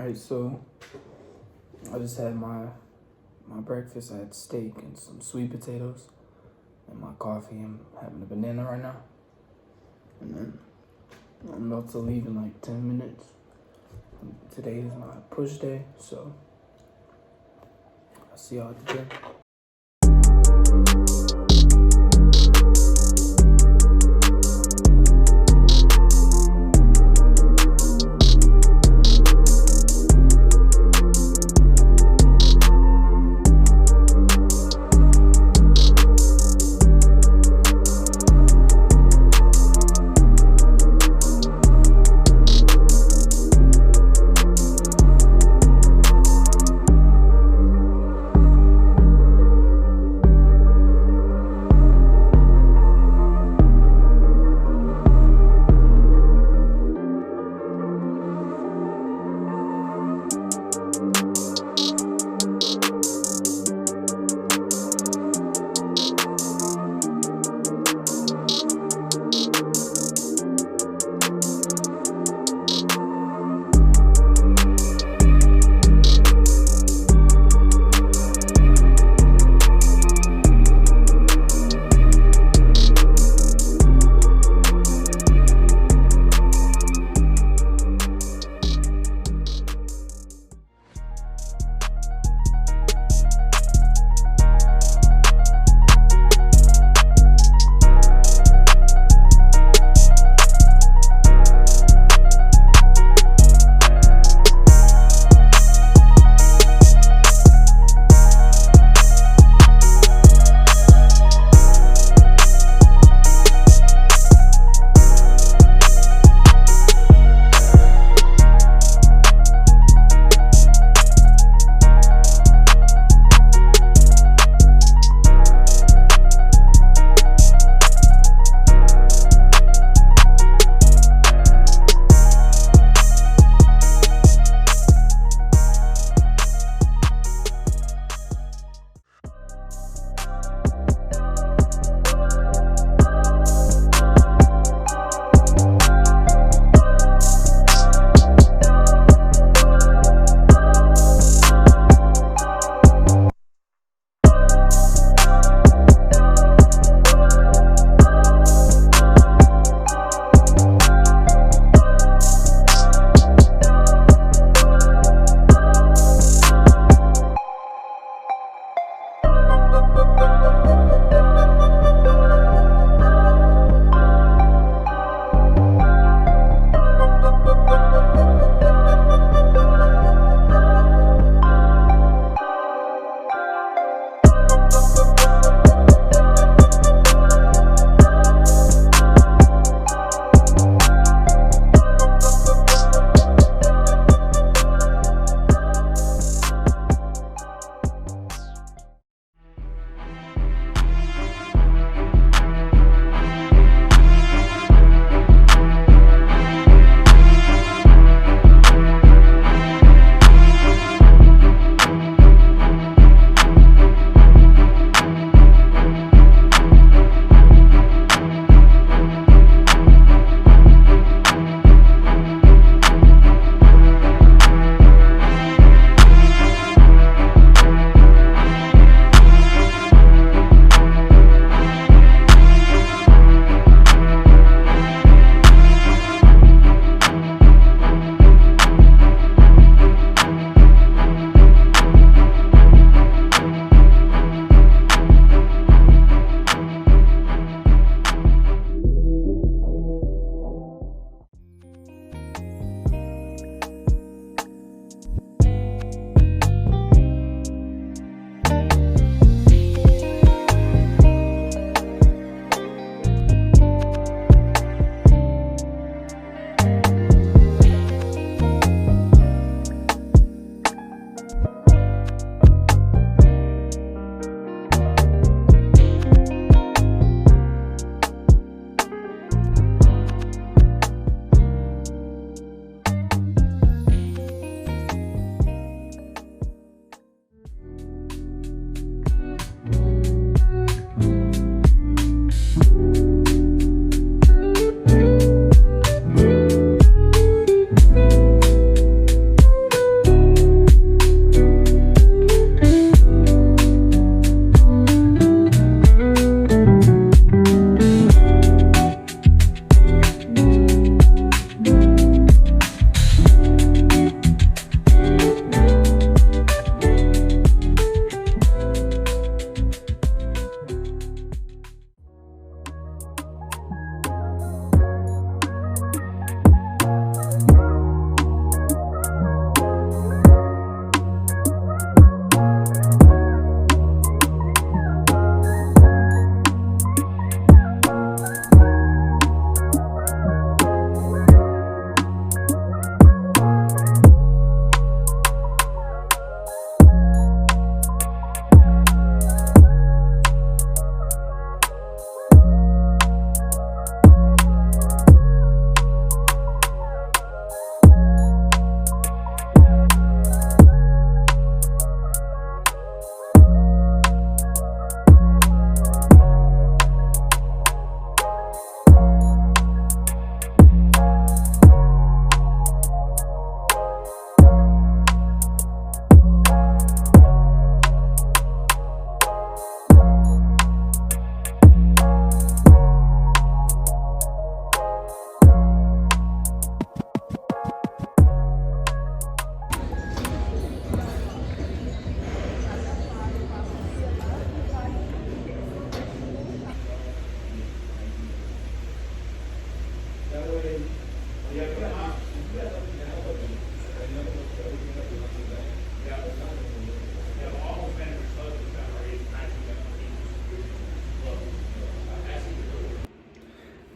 Alright, so I just had my breakfast. I had steak and some sweet potatoes and my coffee. I'm having a banana right now. And then I'm about to leave in like 10 minutes. Today is my push day, so I'll see y'all at the gym.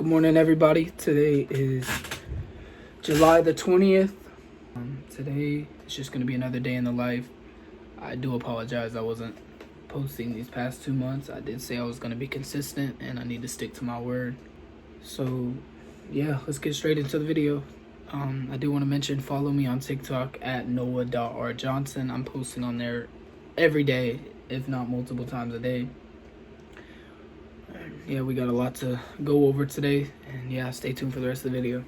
Good morning, everybody. Today is July the 20th. Today is just going to be another day in the life. I do apologize. I wasn't posting these past 2 months. I did say I was going to be consistent, and I need to stick to my word. So, yeah, let's get straight into the video. I do want to mention, follow me on TikTok at noah.rjohnson. I'm posting on there every day, if not multiple times a day. Yeah, we got a lot to go over today, and yeah, stay tuned for the rest of the video.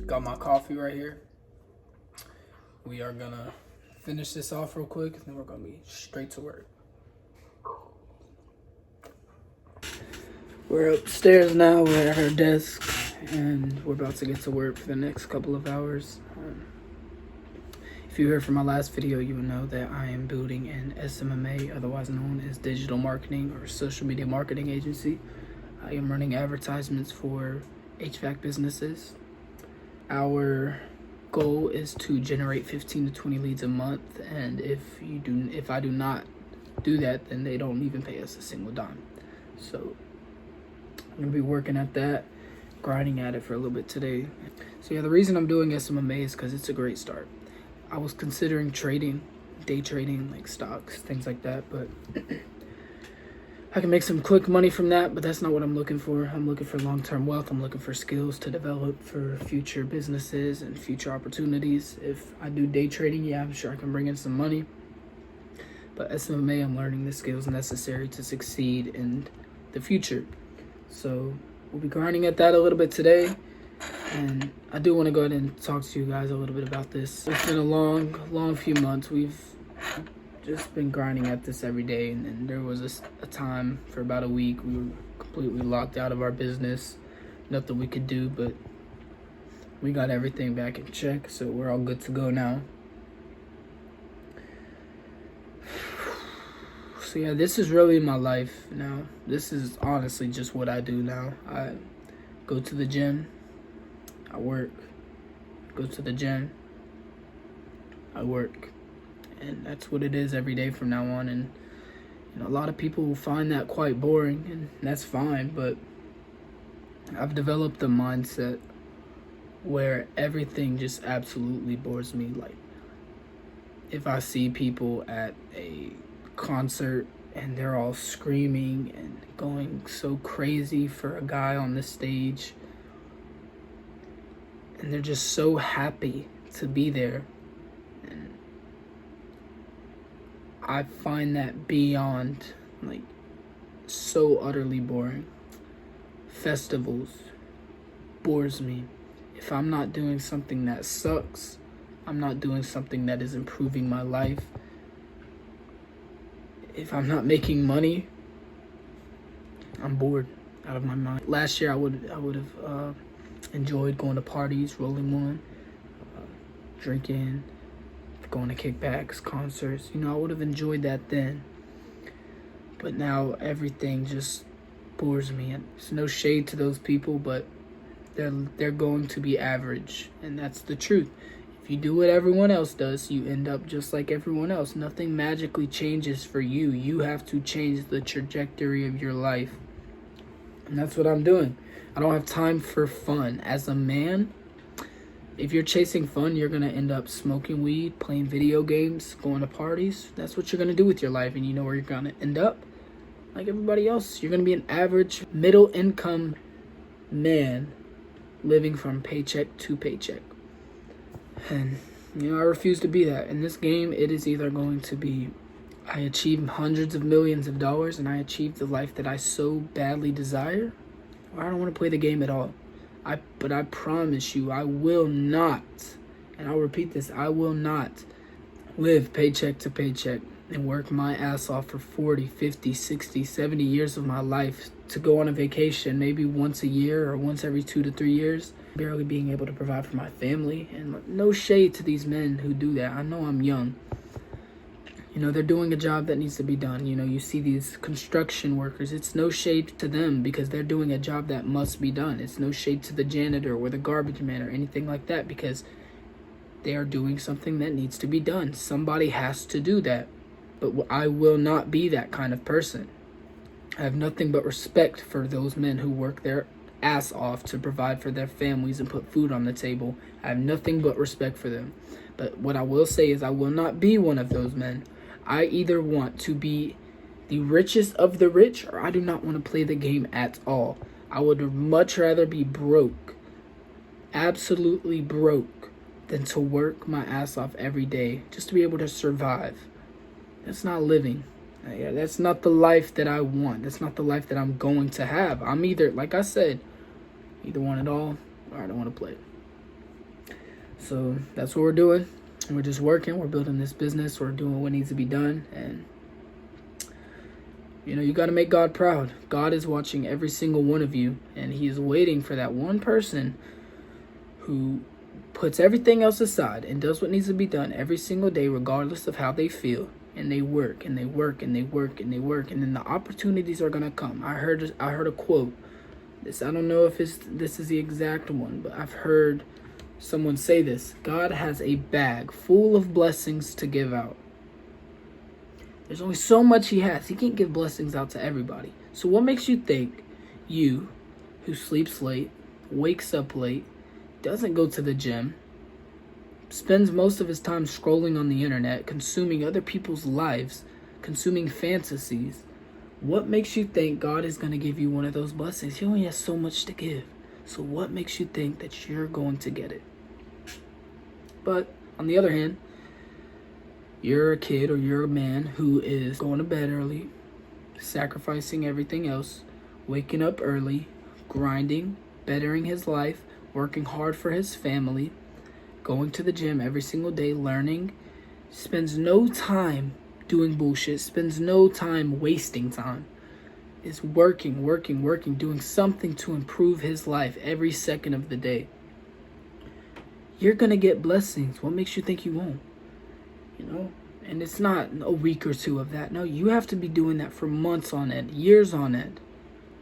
Got my coffee right here. We are gonna finish this off real quick, and then we're gonna be straight to work. We're upstairs now, we're at our desk, and we're about to get to work for the next couple of hours. If you heard from my last video, you will know that I am building an SMMA, otherwise known as digital marketing or social media marketing agency. I am running advertisements for HVAC businesses. Our goal is to generate 15 to 20 leads a month, and if I do not do that, then they don't even pay us a single dime. So I'm gonna be working at that, grinding at it for a little bit today. So yeah, the reason I'm doing SMMA is because it's a great start. I was considering trading, day trading, like stocks, things like that, but I can make some quick money from that, but that's not what I'm looking for. I'm looking for long-term wealth. I'm looking for skills to develop for future businesses and future opportunities. If I do day trading, yeah, I'm sure I can bring in some money. But SMMA, I'm learning the skills necessary to succeed in the future. So we'll be grinding at that a little bit today. And I do want to go ahead and talk to you guys a little bit about this. It's been a long few months. We've just been grinding at this every day, and there was a time for about a week we were completely locked out of our business. Nothing we could do, but we got everything back in check, so we're all good to go now. So yeah, this is really my life now. This is honestly just what I do now. I go to the gym, I work, go to the gym, I work. And that's what it is every day from now on. And you know, a lot of people will find that quite boring, and that's fine, but I've developed a mindset where everything just absolutely bores me. Like, if I see people at a concert and they're all screaming and going so crazy for a guy on the stage, and they're just so happy to be there, I find that beyond, like, so utterly boring. Festivals bores me. If I'm not doing something that sucks, I'm not doing something that is improving my life. If I'm not making money, I'm bored out of my mind. Last year I would have enjoyed going to parties, rolling one, drinking, going to kickbacks, concerts. You know, I would have enjoyed that then. But now everything just bores me. And there's no shade to those people, but they're going to be average, and that's the truth. If If you do what everyone else does, you end up just like everyone else. Nothing magically changes for you. You have to change the trajectory of your life. And that's what I'm doing. I don't have time for fun. As a man, if you're chasing fun, you're going to end up smoking weed, playing video games, going to parties. That's what you're going to do with your life. And you know where you're going to end up? Like everybody else. You're going to be an average middle income man living from paycheck to paycheck. And, you know, I refuse to be that. In this game, it is either going to be I achieve hundreds of millions of dollars and I achieve the life that I so badly desire, or I don't want to play the game at all. But I promise you, I will not, and I'll repeat this, I will not live paycheck to paycheck and work my ass off for 40, 50, 60, 70 years of my life to go on a vacation maybe once a year or once every 2 to 3 years, barely being able to provide for my family. And no shade to these men who do that. I know I'm young. You know, they're doing a job that needs to be done. You know, you see these construction workers. It's no shade to them because they're doing a job that must be done. It's no shade to the janitor or the garbage man or anything like that because they are doing something that needs to be done. Somebody has to do that. But I will not be that kind of person. I have nothing but respect for those men who work their ass off to provide for their families and put food on the table. I have nothing but respect for them. But what I will say is I will not be one of those men. I either want to be the richest of the rich or I do not want to play the game at all. I would much rather be broke, absolutely broke, than to work my ass off every day just to be able to survive. That's not living. That's not the life that I want. That's not the life that I'm going to have. I'm either, like I said, either want it all or I don't want to play. So that's what we're doing. We're just working. We're building this business. We're doing what needs to be done. And, you know, you got to make God proud. God is watching every single one of you. And he is waiting for that one person who puts everything else aside and does what needs to be done every single day, regardless of how they feel. And they work and they work and they work and they work. And then the opportunities are going to come. I heard a quote. I don't know if this is the exact one, but I've heard someone say this: God has a bag full of blessings to give out. There's only so much he has. He can't give blessings out to everybody. So what makes you think you, who sleeps late, wakes up late, doesn't go to the gym, spends most of his time scrolling on the internet, consuming other people's lives, consuming fantasies, what makes you think God is going to give you one of those blessings? He only has so much to give. So what makes you think that you're going to get it? But on the other hand, you're a kid or you're a man who is going to bed early, sacrificing everything else, waking up early, grinding, bettering his life, working hard for his family, going to the gym every single day, learning, spends no time doing bullshit, spends no time wasting time, is working, doing something to improve his life every second of the day. You're going to get blessings. What makes you think you won't? You know? And it's not a week or two of that. No, you have to be doing that for months on end, years on end.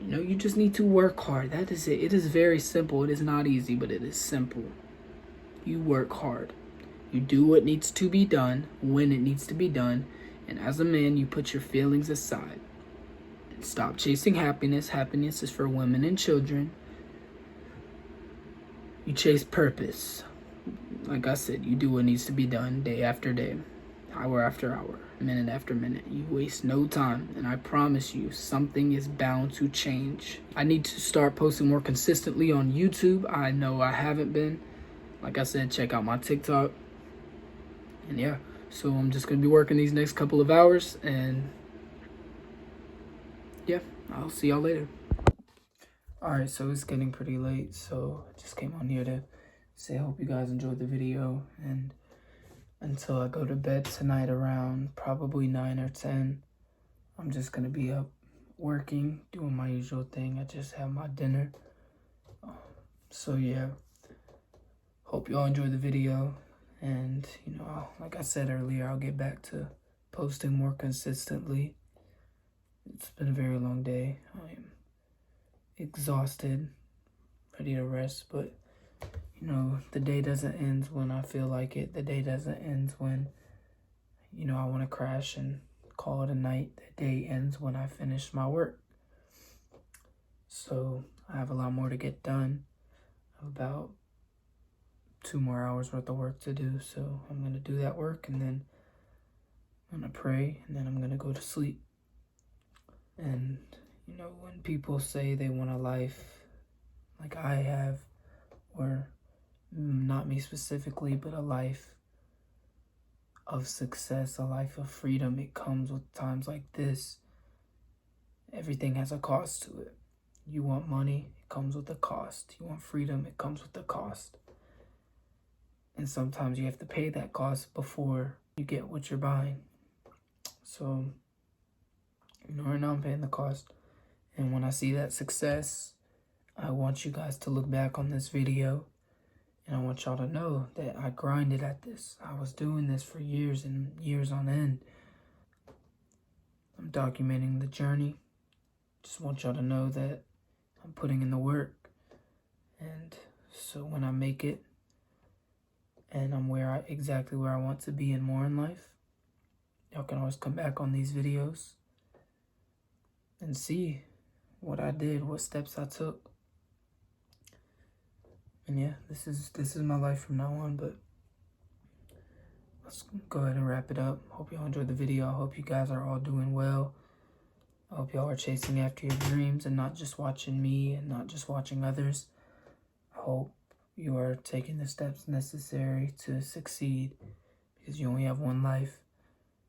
You know, you just need to work hard. That is it. It is very simple. It is not easy, but it is simple. You work hard. You do what needs to be done when it needs to be done. And as a man, you put your feelings aside. Stop chasing happiness. Happiness is for women and children. You chase purpose. Like I said, you do what needs to be done day after day, hour after hour, minute after minute. You waste no time, and I promise you, something is bound to change. I need to start posting more consistently on YouTube. I know I haven't been. Like I said, check out my TikTok. And yeah, so I'm just going to be working these next couple of hours, and yeah, I'll see y'all later. Alright, so it's getting pretty late, so I just came on here to say I hope you guys enjoyed the video, and until I go to bed tonight around probably 9 or 10, I'm just going to be up working, doing my usual thing. I just had my dinner. So yeah, hope you all enjoyed the video, and you know, like I said earlier, I'll get back to posting more consistently. It's been a very long day. I am exhausted, ready to rest, but the day doesn't end when I feel like it. The day doesn't end when, I want to crash and call it a night. The day ends when I finish my work. So I have a lot more to get done. About 2 more hours worth of work to do. So I'm going to do that work, and then I'm going to pray, and then I'm going to go to sleep. And, when people say they want a life like I have, or not me specifically, but a life of success, a life of freedom, it comes with times like this. Everything has a cost to it. You want money, it comes with a cost. You want freedom, it comes with a cost. And sometimes you have to pay that cost before you get what you're buying. So, right now I'm paying the cost. And when I see that success, I want you guys to look back on this video, and I want y'all to know that I grinded at this. I was doing this for years and years on end. I'm documenting the journey. Just want y'all to know that I'm putting in the work. And so when I make it, and I'm exactly where I want to be and more in life, y'all can always come back on these videos and see what I did, what steps I took. And yeah, this is my life from now on, but let's go ahead and wrap it up. Hope y'all enjoyed the video. I hope you guys are all doing well. I hope y'all are chasing after your dreams and not just watching me and not just watching others. I hope you are taking the steps necessary to succeed, because you only have one life,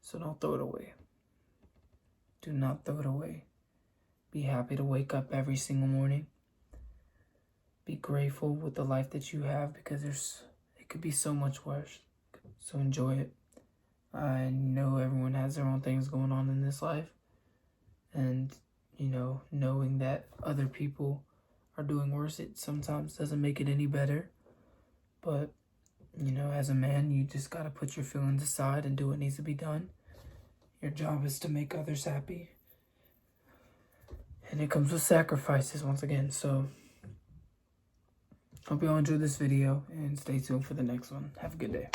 so don't throw it away. Do not throw it away. Be happy to wake up every single morning. Be grateful with the life that you have, because it could be so much worse. So enjoy it. I know everyone has their own things going on in this life. And, knowing that other people are doing worse, it sometimes doesn't make it any better. But, as a man, you just got to put your feelings aside and do what needs to be done. Your job is to make others happy. And it comes with sacrifices, once again. So, hope you all enjoyed this video, and stay tuned for the next one. Have a good day.